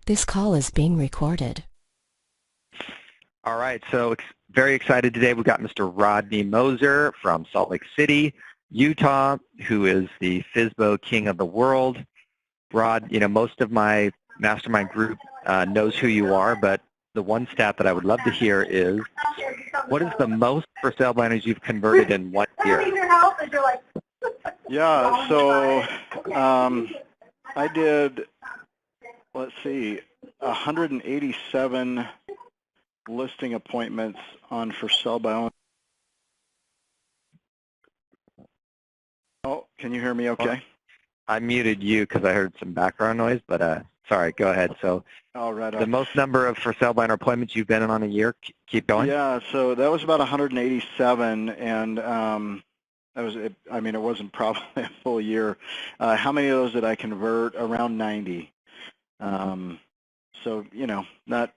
This call is being recorded. All right, so very excited today. We've got Mr. Rodney Moser from Salt Lake City, Utah, who is the FSBO King of the World. Rod, most of my mastermind group knows who you are, but the one stat that I would love to hear is, what is the most for sale binders you've converted in 1 year? Yeah, so I did, let's see, 187 listing appointments on for sale by owner. Oh, can you hear me okay? I muted you because I heard some background noise, but sorry, go ahead. So the most number of for sale by owner appointments you've been in on a year, keep going. Yeah, so that was about 187, and that was it. I mean, it wasn't probably a full year. How many of those did I convert? Around 90. So, not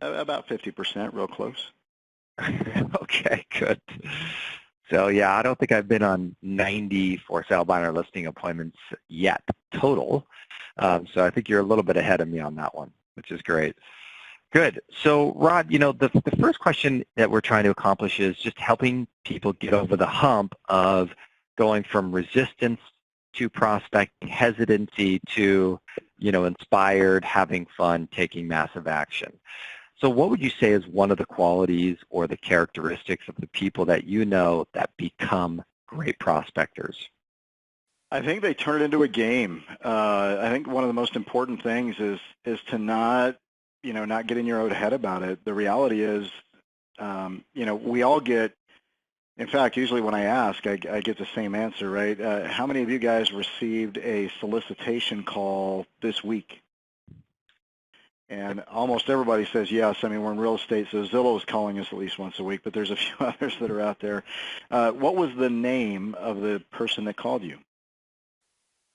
about 50%, real close. Okay, good. So, yeah, I don't think I've been on 90 for sale by owner listing appointments yet, total. So I think you're a little bit ahead of me on that one, which is great. Good. So, Rod, the first question that we're trying to accomplish is just helping people get over the hump of going from resistance to prospecting, hesitancy to, inspired, having fun, taking massive action. So what would you say is one of the qualities or the characteristics of the people that you know that become great prospectors? I think they turn it into a game. I think one of the most important things is to not get in your own head about it. The reality is, we all get, in fact, usually when I ask, I get the same answer, right? How many of you guys received a solicitation call this week? And almost everybody says yes. I mean, we're in real estate, so Zillow is calling us at least once a week, but there's a few others that are out there. What was the name of the person that called you?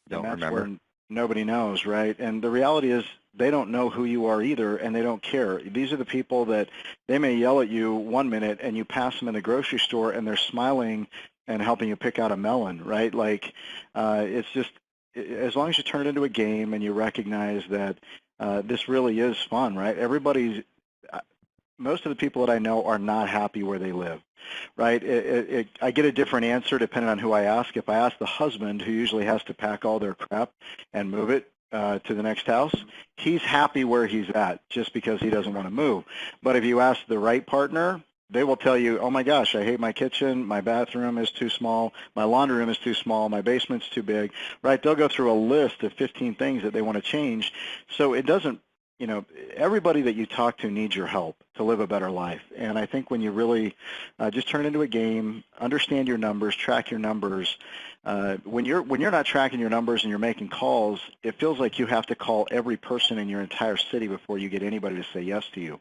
Don't and that's remember. Where nobody knows, right? And the reality is they don't know who you are either, and they don't care. These are the people that they may yell at you 1 minute, and you pass them in the grocery store, and they're smiling and helping you pick out a melon, right? Like, it's just, as long as you turn it into a game and you recognize that this really is fun, right? Most of the people that I know are not happy where they live, right? I get a different answer depending on who I ask. If I ask the husband, who usually has to pack all their crap and move it to the next house, he's happy where he's at just because he doesn't want to move. But if you ask the right partner, they will tell you, oh my gosh, I hate my kitchen, my bathroom is too small, my laundry room is too small, my basement's too big, right? They'll go through a list of 15 things that they want to change. So it doesn't, everybody that you talk to needs your help to live a better life. And I think when you really just turn it into a game, understand your numbers, track your numbers, when you're not tracking your numbers and you're making calls, it feels like you have to call every person in your entire city before you get anybody to say yes to you.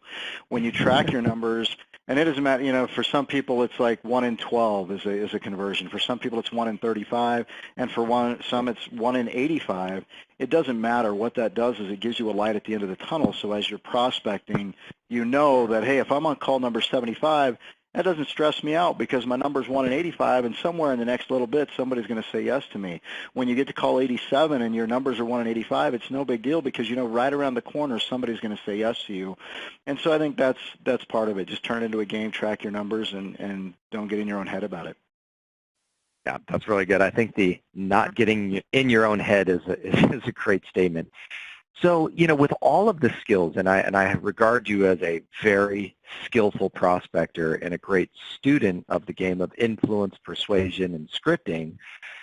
When you track your numbers, and it doesn't matter, for some people it's like 1 in 12 is a conversion. For some people it's 1 in 35, and for some it's 1 in 85. It doesn't matter. What that does is it gives you a light at the end of the tunnel. So as you're prospecting, you know that, hey, if I'm on call number 75, that doesn't stress me out because my number's 1 in 85, and somewhere in the next little bit, somebody's going to say yes to me. When you get to call 87 and your numbers are 1 in 85, it's no big deal because right around the corner, somebody's going to say yes to you. And so I think that's part of it. Just turn it into a game, track your numbers, and don't get in your own head about it. Yeah, that's really good. I think the not getting in your own head is a great statement. So, with all of the skills, and I regard you as a very skillful prospector and a great student of the game of influence, persuasion, and scripting,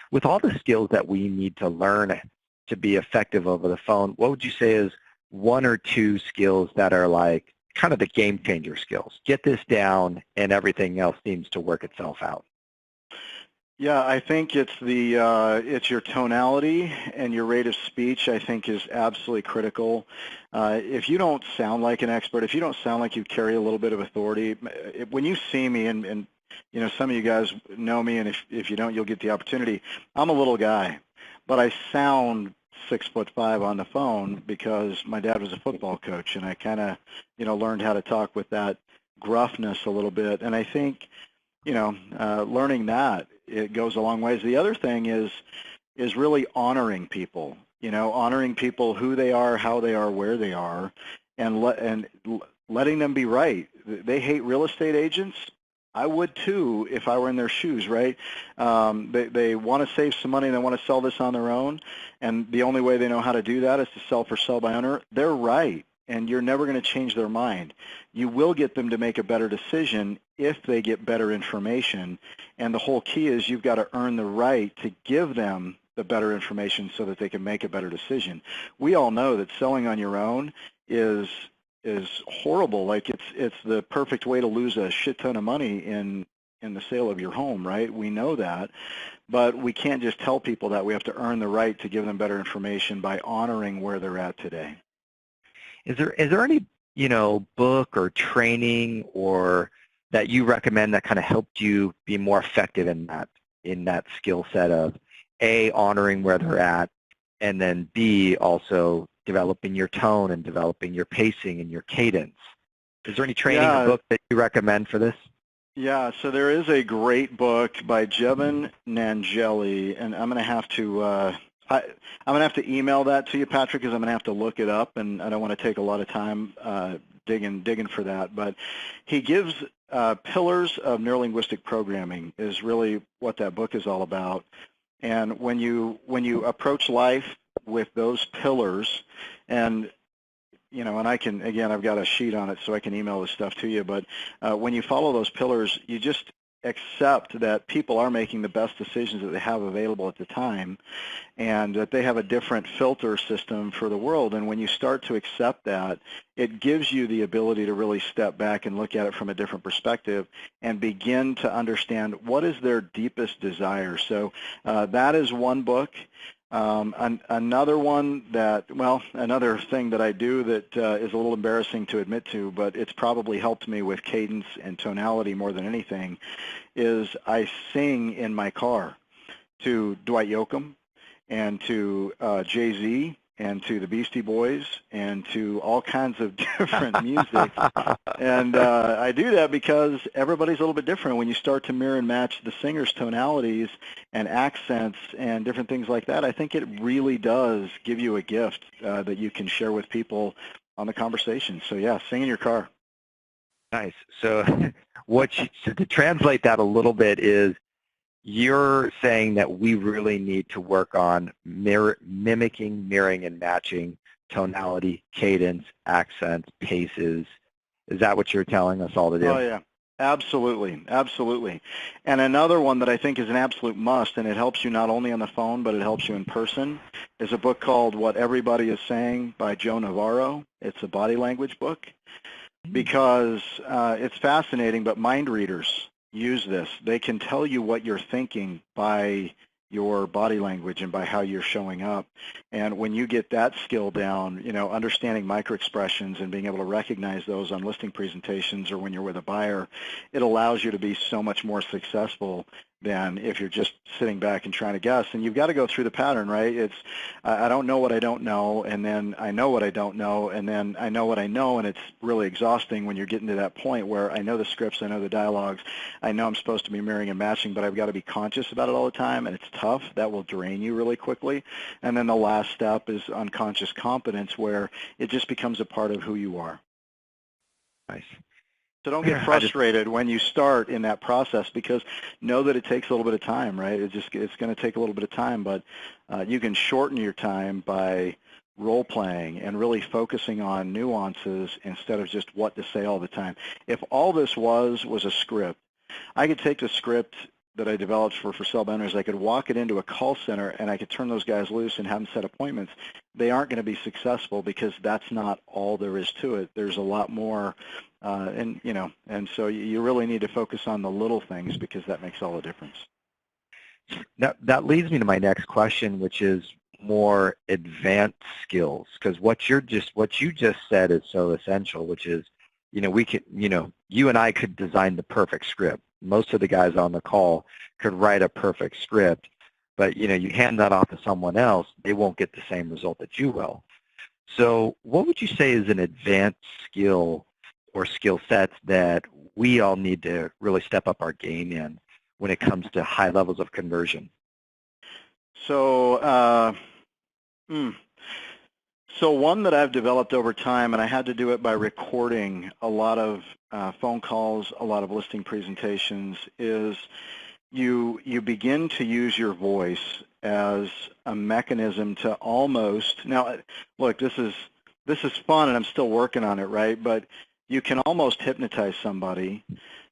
with all the skills that we need to learn to be effective over the phone, what would you say is 1 or 2 skills that are like kind of the game changer skills? Get this down and everything else seems to work itself out. Yeah, I think it's it's your tonality and your rate of speech, I think, is absolutely critical. If you don't sound like an expert, if you don't sound like you carry a little bit of authority, when you see me, and some of you guys know me, and if you don't, you'll get the opportunity. I'm a little guy, but I sound 6'5" on the phone because my dad was a football coach, and I kind of, learned how to talk with that gruffness a little bit. And I think, learning that, it goes a long ways. The other thing is really honoring people. honoring people who they are, how they are, where they are, and letting them be right. They hate real estate agents. I would too if I were in their shoes, right? They want to save some money and they want to sell this on their own, and the only way they know how to do that is to sell for sell by owner. They're right, and you're never going to change their mind. You will get them to make a better decision if they get better information, and the whole key is you've got to earn the right to give them the better information so that they can make a better decision. We all know that selling on your own is horrible. Like it's the perfect way to lose a shit ton of money in the sale of your home, right? We know that, but we can't just tell people that. We have to earn the right to give them better information by honoring where they're at today. Is there any book or training or that you recommend that kind of helped you be more effective in that skill set of A, honoring where they're at, and then B, also developing your tone and developing your pacing and your cadence? Is there any training or book that you recommend for this? Yeah, so there is a great book by Jevon Nangeli, and I'm going to have to I'm going to have to email that to you, Patrick, because I'm going to have to look it up, and I don't want to take a lot of time digging for that. But he gives pillars of neurolinguistic programming is really what that book is all about. And when you approach life with those pillars, and and I can, again, I've got a sheet on it so I can email this stuff to you, but when you follow those pillars, you just accept that people are making the best decisions that they have available at the time, and that they have a different filter system for the world. And when you start to accept that, it gives you the ability to really step back and look at it from a different perspective and begin to understand what is their deepest desire. So that is one book. Another one another thing that I do that is a little embarrassing to admit to, but it's probably helped me with cadence and tonality more than anything, is I sing in my car to Dwight Yoakam and to Jay-Z and to the Beastie Boys and to all kinds of different music. And I do that because everybody's a little bit different. When you start to mirror and match the singer's tonalities and accents and different things like that, I think it really does give you a gift that you can share with people on the conversation. So yeah, sing in your car. Nice. So so to translate that a little bit is, you're saying that we really need to work on mimicking, mirroring, and matching tonality, cadence, accents, paces. Is that what you're telling us all to do? Oh, yeah. Absolutely. Absolutely. And another one that I think is an absolute must, and it helps you not only on the phone, but it helps you in person, is a book called What Everybody is Saying by Joe Navarro. It's a body language book because it's fascinating, but mind readers use this. They can tell you what you're thinking by your body language and by how you're showing up. And when you get that skill down, understanding microexpressions and being able to recognize those on listing presentations or when you're with a buyer, it allows you to be so much more successful than if you're just sitting back and trying to guess. And you've got to go through the pattern, right? It's, I don't know what I don't know, and then I know what I don't know, and then I know what I know, and it's really exhausting when you're getting to that point where I know the scripts, I know the dialogues, I know I'm supposed to be mirroring and matching, but I've got to be conscious about it all the time, and it's tough. That will drain you really quickly. And then the last step is unconscious competence, where it just becomes a part of who you are. Nice. So don't get frustrated when you start in that process, because know that it takes a little bit of time, right? It's going to take a little bit of time, but you can shorten your time by role-playing and really focusing on nuances instead of just what to say all the time. If all this was a script, I could take the script that I developed for sale by owners, I could walk it into a call center and I could turn those guys loose and have them set appointments. They aren't going to be successful because that's not all there is to it. There's a lot more, and so you really need to focus on the little things because that makes all the difference. That leads me to my next question, which is more advanced skills, because what you just said is so essential, which is, we could, you and I could design the perfect script. Most of the guys on the call could write a perfect script, but you hand that off to someone else, they won't get the same result that you will. So what would you say is an advanced skill or skill sets that we all need to really step up our game in when it comes to high levels of conversion? So Mm. So one that I've developed over time, and I had to do it by recording a lot of phone calls, a lot of listing presentations, is you begin to use your voice as a mechanism to almost, now look, this is fun and I'm still working on it, right? But you can almost hypnotize somebody.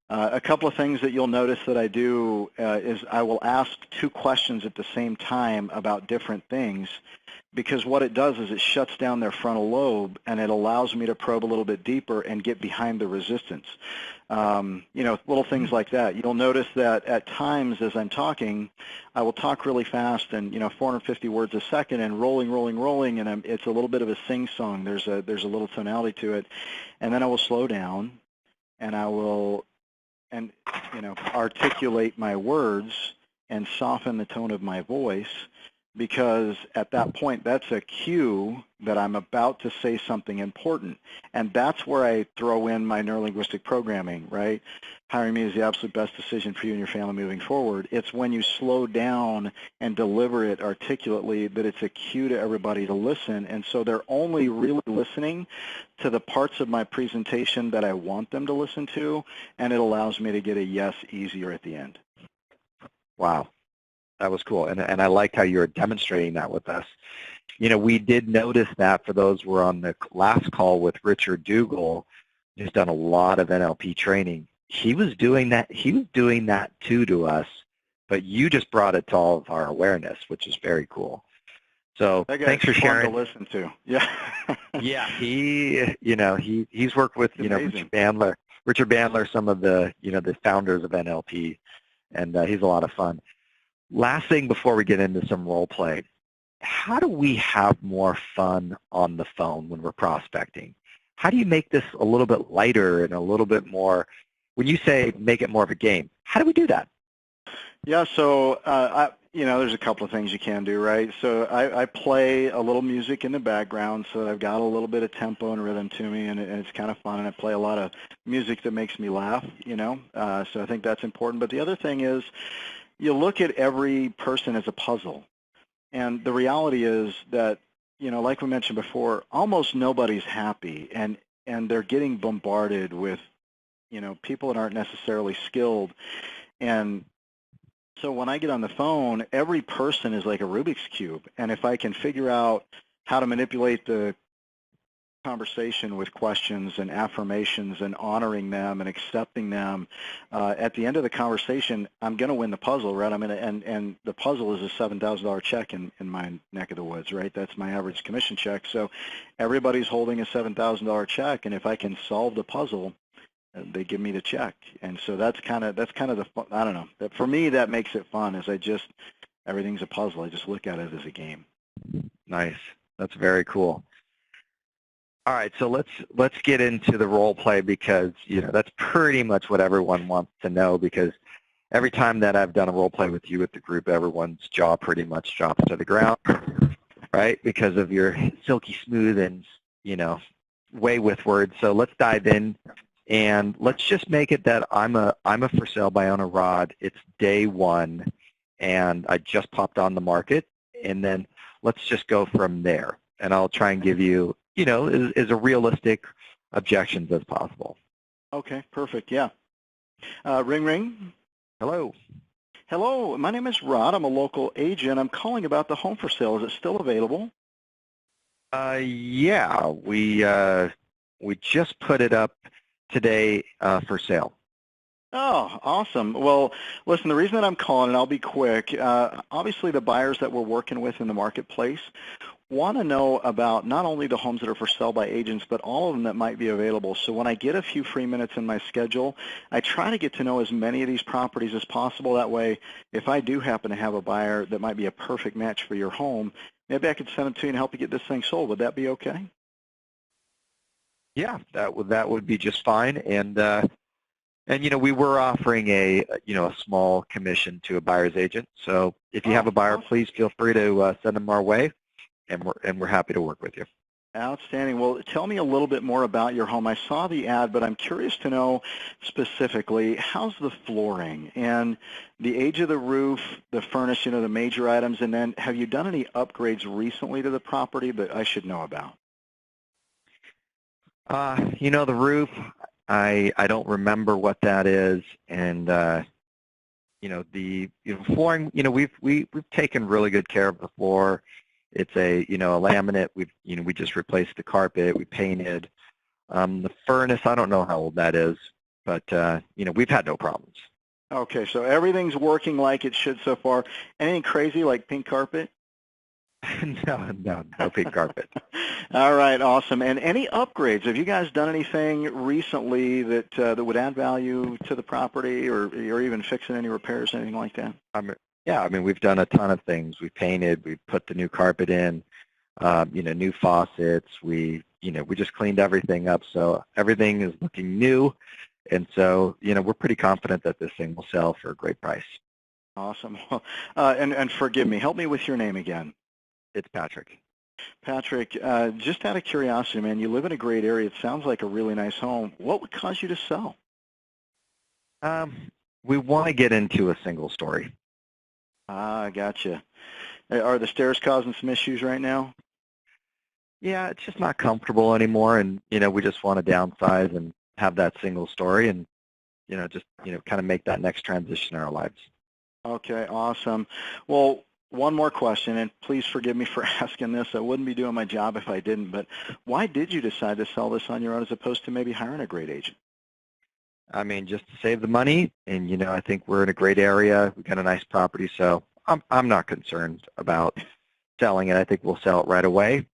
A couple of things that you'll notice that I do is I will ask two questions at the same time about different things, because what it does is it shuts down their frontal lobe and it allows me to probe a little bit deeper and get behind the resistance. Little things like that. You'll notice that at times as I'm talking, I will talk really fast and 450 words a second and rolling, and it's a little bit of a sing-song. There's a little tonality to it, and then I will slow down and I will articulate my words and soften the tone of my voice, because at that point, that's a cue that I'm about to say something important. And that's where I throw in my neurolinguistic programming, right? Hiring me is the absolute best decision for you and your family moving forward. It's when you slow down and deliver it articulately that it's a cue to everybody to listen. And so they're only really listening to the parts of my presentation that I want them to listen to, and it allows me to get a yes easier at the end. Wow. That was cool, and I liked how you were demonstrating that with us. We did notice that for those who were on the last call with Richard Dougal, who's done a lot of NLP training. He was doing that. He was doing that too to us, but you just brought it to all of our awareness, which is very cool. So thanks for sharing. Fun to listen to. Yeah. Yeah, he's worked with Richard Bandler, some of the the founders of NLP, and he's a lot of fun. Last thing before we get into some role play, how do we have more fun on the phone when we're prospecting? How do you make this a little bit lighter and a little bit more, when you say make it more of a game, how do we do that? Yeah, so there's a couple of things you can do, right? So I play a little music in the background so that I've got a little bit of tempo and rhythm to me, and it's kind of fun, and I play a lot of music that makes me laugh, so I think that's important. But the other thing is, you look at every person as a puzzle, and the reality is that, like we mentioned before, almost nobody's happy, and they're getting bombarded with, people that aren't necessarily skilled. And so when I get on the phone, every person is like a Rubik's Cube, and if I can figure out how to manipulate the conversation with questions and affirmations and honoring them and accepting them, at the end of the conversation, I'm going to win the puzzle, right? And the puzzle is a $7,000 check in my neck of the woods, right? That's my average commission check. So everybody's holding a $7,000 check, and if I can solve the puzzle, they give me the check. And so that's kind of the fun. I don't know. For me, that makes it fun. Everything's a puzzle. I just look at it as a game. Nice. That's very cool. All right, so let's get into the role play, because that's pretty much what everyone wants to know, because every time that I've done a role play with you with the group, everyone's jaw pretty much drops to the ground, right? Because of your silky smooth and way with words. So let's dive in, and let's just make it that I'm a for sale by owner Rod. It's day one, and I just popped on the market, and then let's just go from there, and I'll try and give you as a realistic objections as possible. Okay, perfect. Yeah. Ring, ring. Hello. Hello. My name is Rod. I'm a local agent. I'm calling about the home for sale. Is it still available? Yeah. We just put it up today for sale. Oh, awesome. Well, listen, the reason that I'm calling, and I'll be quick, obviously the buyers that we're working with in the marketplace want to know about not only the homes that are for sale by agents, but all of them that might be available. So when I get a few free minutes in my schedule, I try to get to know as many of these properties as possible. That way, if I do happen to have a buyer that might be a perfect match for your home, maybe I could send them to you and help you get this thing sold. Would that be okay? Yeah, that would be just fine. And we were offering a small commission to a buyer's agent. So if you have a buyer, please feel free to send them our way, and we're happy to work with you. Outstanding. Well, tell me a little bit more about your home. I saw the ad, but I'm curious to know specifically, how's the flooring and the age of the roof, the furnace, the major items, and then have you done any upgrades recently to the property that I should know about? The roof, I don't remember what that is, and the flooring, we've taken really good care of the floor. It's a laminate. We just replaced the carpet. We painted. The furnace, I don't know how old that is, but we've had no problems. Okay, so everything's working like it should so far. Anything crazy like pink carpet? No pink carpet. All right, awesome. And any upgrades? Have you guys done anything recently that would add value to the property, or even fixing any repairs, anything like that? Yeah, we've done a ton of things. We've painted. We've put the new carpet in. New faucets. We just cleaned everything up, so everything is looking new. And so, we're pretty confident that this thing will sell for a great price. Awesome. And forgive me. Help me with your name again. It's Patrick. Patrick, just out of curiosity, man, you live in a great area. It sounds like a really nice home. What would cause you to sell? We want to get into a single story. Ah, gotcha. Are the stairs causing some issues right now? Yeah, it's just not comfortable anymore, and we just want to downsize and have that single story, and just kind of make that next transition in our lives. Okay, awesome. Well, one more question, and please forgive me for asking this. I wouldn't be doing my job if I didn't, but why did you decide to sell this on your own as opposed to maybe hiring a great agent? Just to save the money, and I think we're in a great area. We've got a nice property, so I'm not concerned about selling it. I think we'll sell it right away,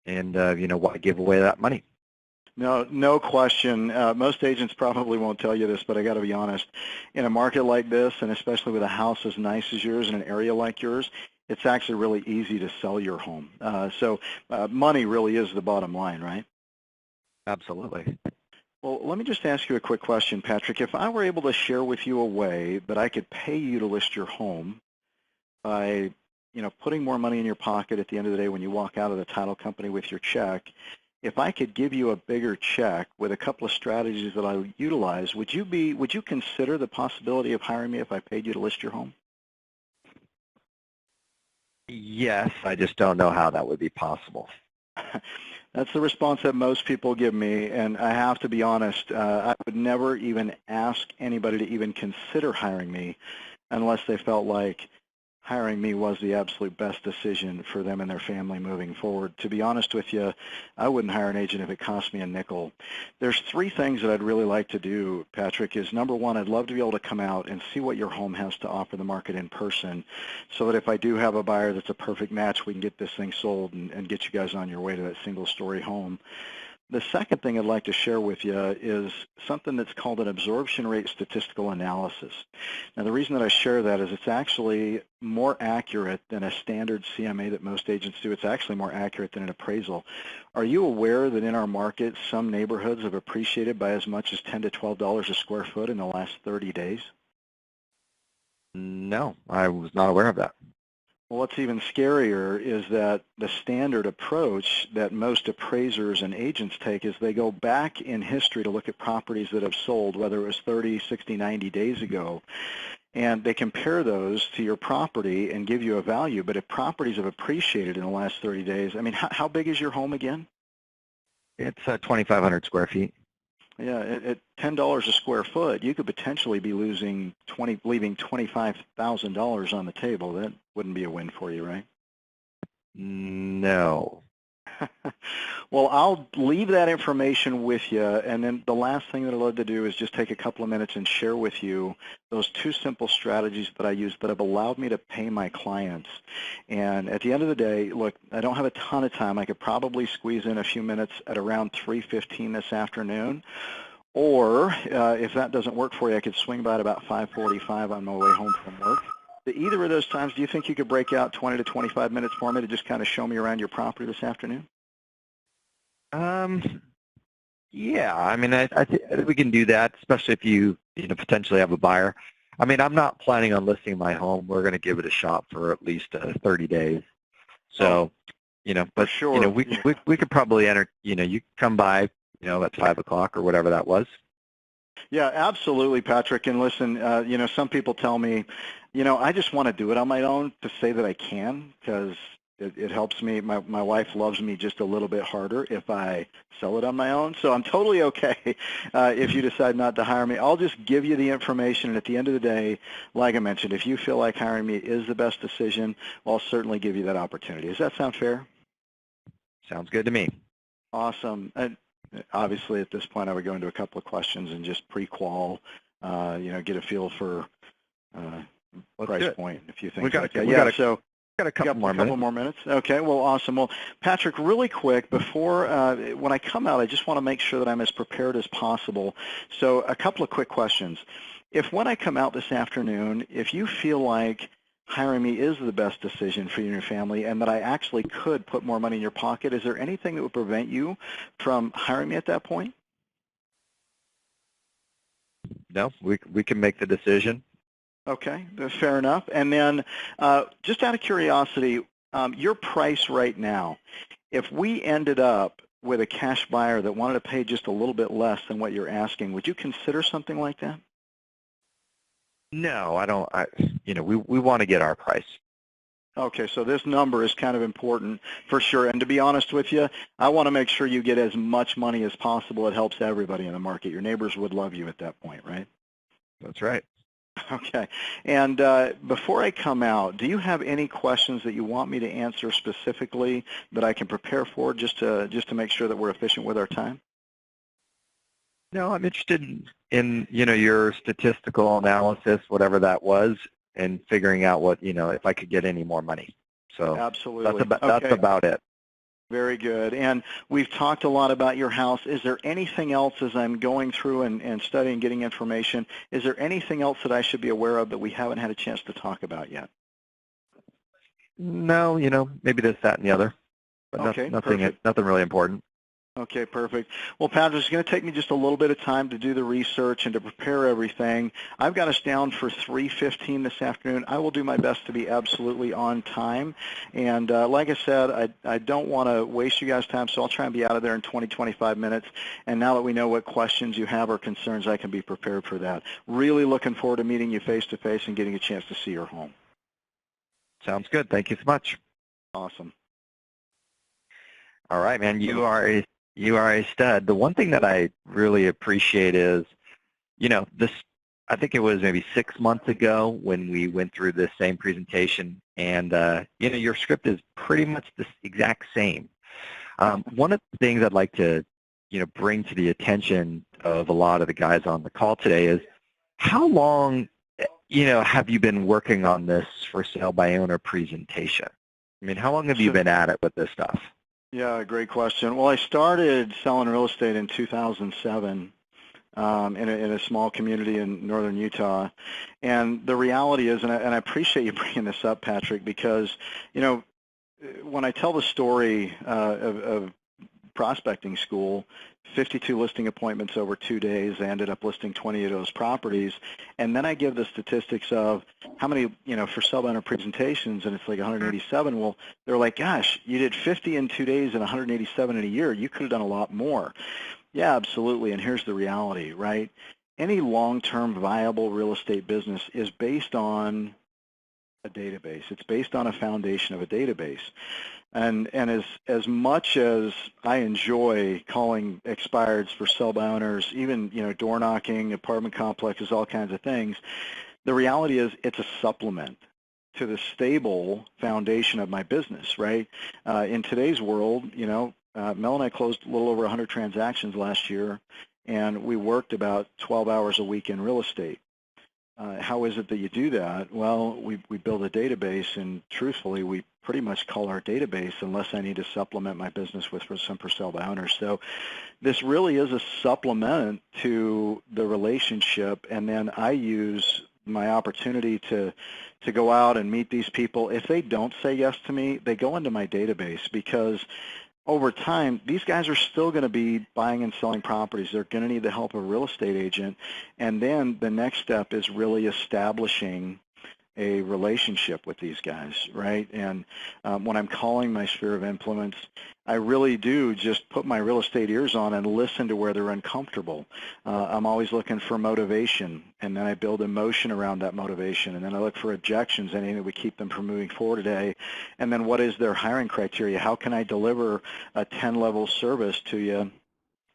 and why give away that money? No question. Most agents probably won't tell you this, but I got to be honest. In a market like this, and especially with a house as nice as yours in an area like yours, it's actually really easy to sell your home. So money really is the bottom line, right? Absolutely. Well, let me just ask you a quick question, Patrick. If I were able to share with you a way that I could pay you to list your home by, putting more money in your pocket at the end of the day when you walk out of the title company with your check, if I could give you a bigger check with a couple of strategies that I would utilize, would you consider the possibility of hiring me if I paid you to list your home? Yes, I just don't know how that would be possible. That's the response that most people give me, and I have to be honest, I would never even ask anybody to even consider hiring me unless they felt like hiring me was the absolute best decision for them and their family moving forward. To be honest with you, I wouldn't hire an agent if it cost me a nickel. There's three things that I'd really like to do, Patrick, is number one, I'd love to be able to come out and see what your home has to offer the market in person so that if I do have a buyer that's a perfect match, we can get this thing sold and get you guys on your way to that single-story home. The second thing I'd like to share with you is something that's called an absorption rate statistical analysis. Now, the reason that I share that is it's actually more accurate than a standard CMA that most agents do. It's actually more accurate than an appraisal. Are you aware that in our market, some neighborhoods have appreciated by as much as $10 to $12 a square foot in the last 30 days? No, I was not aware of that. Well, what's even scarier is that the standard approach that most appraisers and agents take is they go back in history to look at properties that have sold, whether it was 30, 60, 90 days ago, and they compare those to your property and give you a value. But if properties have appreciated in the last 30 days, how big is your home again? It's 2,500 square feet. Yeah, at $10 a square foot, you could potentially be leaving $25,000 on the table. That wouldn't be a win for you, right? No. Well, I'll leave that information with you, and then the last thing that I'd love to do is just take a couple of minutes and share with you those two simple strategies that I use that have allowed me to pay my clients. And at the end of the day, look, I don't have a ton of time. I could probably squeeze in a few minutes at around 3:15 this afternoon. Or if that doesn't work for you, I could swing by at about 5:45 on my way home from work. At either of those times, do you think you could break out 20 to 25 minutes for me to just kind of show me around your property this afternoon? Yeah, I think we can do that, especially if you potentially have a buyer. I'm not planning on listing my home. We're going to give it a shot for at least 30 days. So, But sure. we could probably enter. You come by, at 5 o'clock or whatever that was. Yeah, absolutely, Patrick. And listen, some people tell me, I just want to do it on my own to say that I can, because it helps me. My wife loves me just a little bit harder if I sell it on my own. So I'm totally okay if you decide not to hire me. I'll just give you the information, and at the end of the day, like I mentioned, if you feel like hiring me is the best decision, I'll certainly give you that opportunity. Does that sound fair? Sounds good to me. Awesome. And obviously, at this point, I would go into a couple of questions and just pre-qual, get a feel for price point, if you think. We got a couple more minutes. Okay, well, awesome. Well, Patrick, really quick, before when I come out, I just want to make sure that I'm as prepared as possible. So a couple of quick questions. If when I come out this afternoon, if you feel like hiring me is the best decision for you and your family and that I actually could put more money in your pocket, is there anything that would prevent you from hiring me at that point? No, we can make the decision. Okay, fair enough. And then just out of curiosity, your price right now, if we ended up with a cash buyer that wanted to pay just a little bit less than what you're asking, would you consider something like that? No, I don't. We want to get our price. Okay, so this number is kind of important for sure. And to be honest with you, I want to make sure you get as much money as possible. It helps everybody in the market. Your neighbors would love you at that point, right? That's right. Okay. And before I come out, do you have any questions that you want me to answer specifically that I can prepare for just to make sure that we're efficient with our time? No, I'm interested in your statistical analysis, whatever that was, and figuring out what, if I could get any more money. So absolutely. That's about it. Very good. And we've talked a lot about your house. Is there anything else as I'm going through and studying, getting information, is there anything else that I should be aware of that we haven't had a chance to talk about yet? No, maybe this, that, and the other, but okay, nothing really important. Okay, perfect. Well, Patrick, it's going to take me just a little bit of time to do the research and to prepare everything. I've got us down for 3:15 this afternoon. I will do my best to be absolutely on time. And like I said, I don't want to waste you guys' time, so I'll try and be out of there in 20, 25 minutes. And now that we know what questions you have or concerns, I can be prepared for that. Really looking forward to meeting you face-to-face and getting a chance to see your home. Sounds good. Thank you so much. Awesome. All right, man. You are a stud. The one thing that I really appreciate is, I think it was maybe 6 months ago when we went through this same presentation, and, your script is pretty much the exact same. One of the things I'd like to, bring to the attention of a lot of the guys on the call today is how long, have you been working on this for sale by owner presentation? I mean, how long have you been at it with this stuff? Yeah, great question. Well, I started selling real estate in 2007 in a small community in northern Utah. And the reality is, and I appreciate you bringing this up, Patrick, because, when I tell the story of prospecting school, 52 listing appointments over 2 days. I ended up listing 20 of those properties. And then I give the statistics of how many, for sell by owner presentations, and it's like 187. Well, they're like, gosh, you did 50 in 2 days and 187 in a year. You could have done a lot more. Yeah, absolutely. And here's the reality, right? Any long-term viable real estate business is based on a database. It's based on a foundation of a database. And as much as I enjoy calling expireds for sell by owners, even door knocking, apartment complexes, all kinds of things, the reality is it's a supplement to the stable foundation of my business, right? In today's world, Mel and I closed a little over 100 transactions last year, and we worked about 12 hours a week in real estate. How is it that you do that? Well, we build a database, and truthfully, we pretty much call our database unless I need to supplement my business with some for sale by owners. So this really is a supplement to the relationship, and then I use my opportunity to go out and meet these people. If they don't say yes to me, they go into my database, because over time, these guys are still going to be buying and selling properties. They're going to need the help of a real estate agent. And then the next step is really establishing a relationship with these guys, right? And when I'm calling my sphere of influence, I really do just put my real estate ears on and listen to where they're uncomfortable. I'm always looking for motivation, and then I build emotion around that motivation, and then I look for objections, anything that would keep them from moving forward today. And then what is their hiring criteria? How can I deliver a 10-level service to you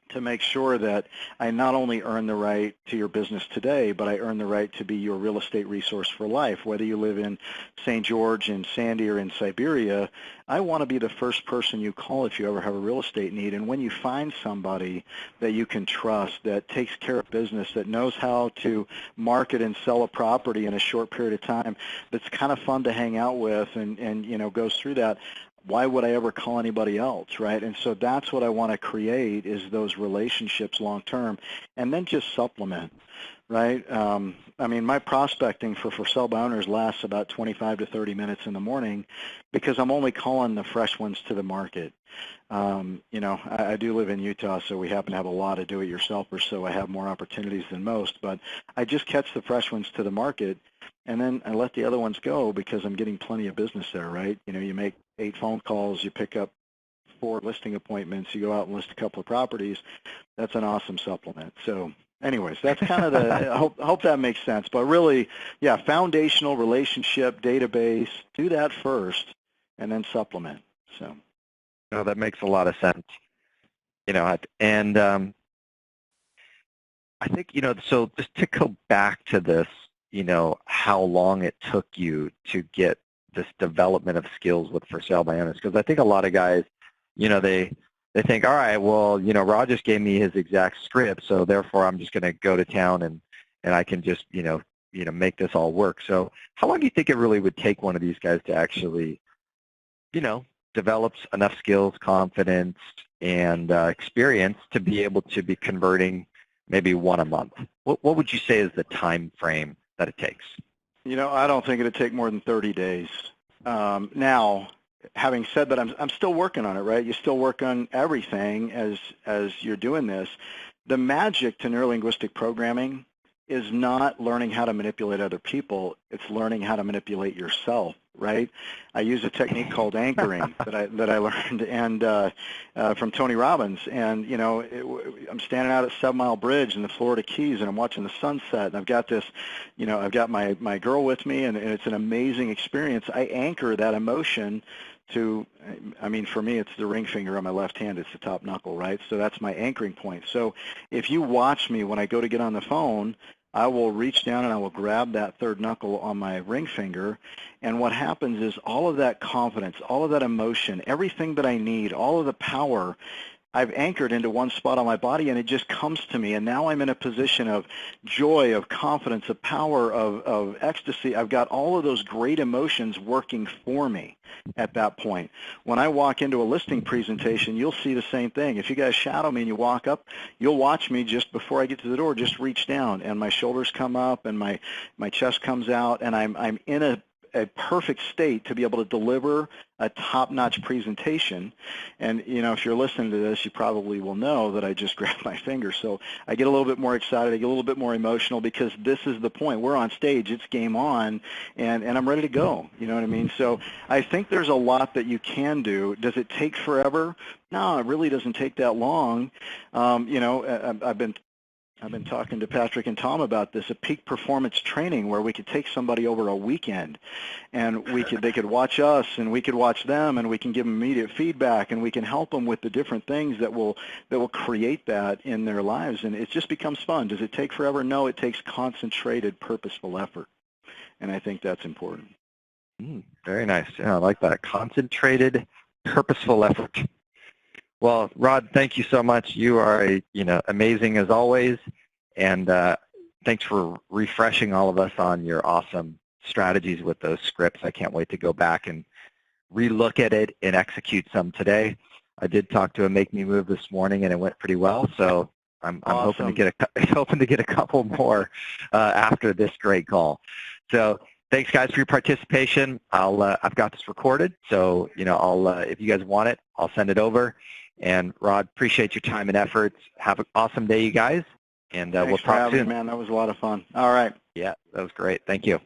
to make sure that I not only earn the right to your business today, but I earn the right to be your real estate resource for life. Whether you live in St. George, in Sandy, or in Siberia, I want to be the first person you call if you ever have a real estate need. And when you find somebody that you can trust, that takes care of business, that knows how to market and sell a property in a short period of time, that's kind of fun to hang out with and you know, goes through that, why would I ever call anybody else, right? And so that's what I want to create, is those relationships long term, and then just supplement, right? I mean, my prospecting for sale by owners lasts about 25 to 30 minutes in the morning because I'm only calling the fresh ones to the market. You know, I do live in Utah, so we happen to have a lot of do-it-yourselfers, so I have more opportunities than most, but I just catch the fresh ones to the market, and then I let the other ones go because I'm getting plenty of business there, right? You know, you make 8 phone calls, you pick up 4 listing appointments, you go out and list a couple of properties. That's an awesome supplement. So anyways, that's kind of the, I hope that makes sense. But really, yeah, foundational relationship database, do that first and then supplement. So. No, that makes a lot of sense. You know, and I think, you know, so just to go back to this, you know, how long it took you to get this development of skills with for sale by owners, because I think a lot of guys, you know, they think, all right, well, you know, Rod just gave me his exact script, so therefore I'm just going to go to town and I can just, you know, make this all work. So how long do you think it really would take one of these guys to actually, you know, develop enough skills, confidence, and experience to be able to be converting maybe 1 a month? What would you say is the time frame that it takes? You know, I don't think it'd take more than 30 days. Now, having said that, I'm still working on it, right? You still work on everything as you're doing this. The magic to neurolinguistic programming is not learning how to manipulate other people. It's learning how to manipulate yourself, right? I use a technique called anchoring that I learned and from Tony Robbins. And, you know, I'm standing out at 7 Mile Bridge in the Florida Keys, and I'm watching the sunset. And I've got this, you know, I've got my girl with me, and it's an amazing experience. I anchor that emotion to, I mean, for me, it's the ring finger on my left hand. It's the top knuckle, right? So that's my anchoring point. So if you watch me when I go to get on the phone, I will reach down and I will grab that third knuckle on my ring finger, and what happens is all of that confidence, all of that emotion, everything that I need, all of the power, I've anchored into one spot on my body, and it just comes to me, and now I'm in a position of joy, of confidence, of power, of ecstasy. I've got all of those great emotions working for me at that point. When I walk into a listing presentation, you'll see the same thing. If you guys shadow me and you walk up, you'll watch me just before I get to the door, just reach down, and my shoulders come up, and my chest comes out, and I'm in a perfect state to be able to deliver a top-notch presentation. And, you know, if you're listening to this, you probably will know that I just grabbed my finger. So I get a little bit more excited. I get a little bit more emotional because this is the point. We're on stage. It's game on, and I'm ready to go. You know what I mean? So I think there's a lot that you can do. Does it take forever? No, it really doesn't take that long. You know, I've been talking to Patrick and Tom about this, a peak performance training where we could take somebody over a weekend, and they could watch us and we could watch them, and we can give them immediate feedback, and we can help them with the different things that will create that in their lives, and it just becomes fun. Does it take forever? No, it takes concentrated, purposeful effort, and I think that's important. Very nice. Yeah, I like that. Concentrated, purposeful effort. Well, Rod, thank you so much. You are amazing as always, and thanks for refreshing all of us on your awesome strategies with those scripts. I can't wait to go back and relook at it and execute some today. I did talk to a Make Me Move this morning, and it went pretty well. So I'm awesome. hoping to get a couple more after this great call. So thanks, guys, for your participation. I've got this recorded, so if you guys want it, I'll send it over. And Rod, appreciate your time and efforts. Have an awesome day, you guys, and we'll talk soon. Man, that was a lot of fun. All right. Yeah, that was great. Thank you.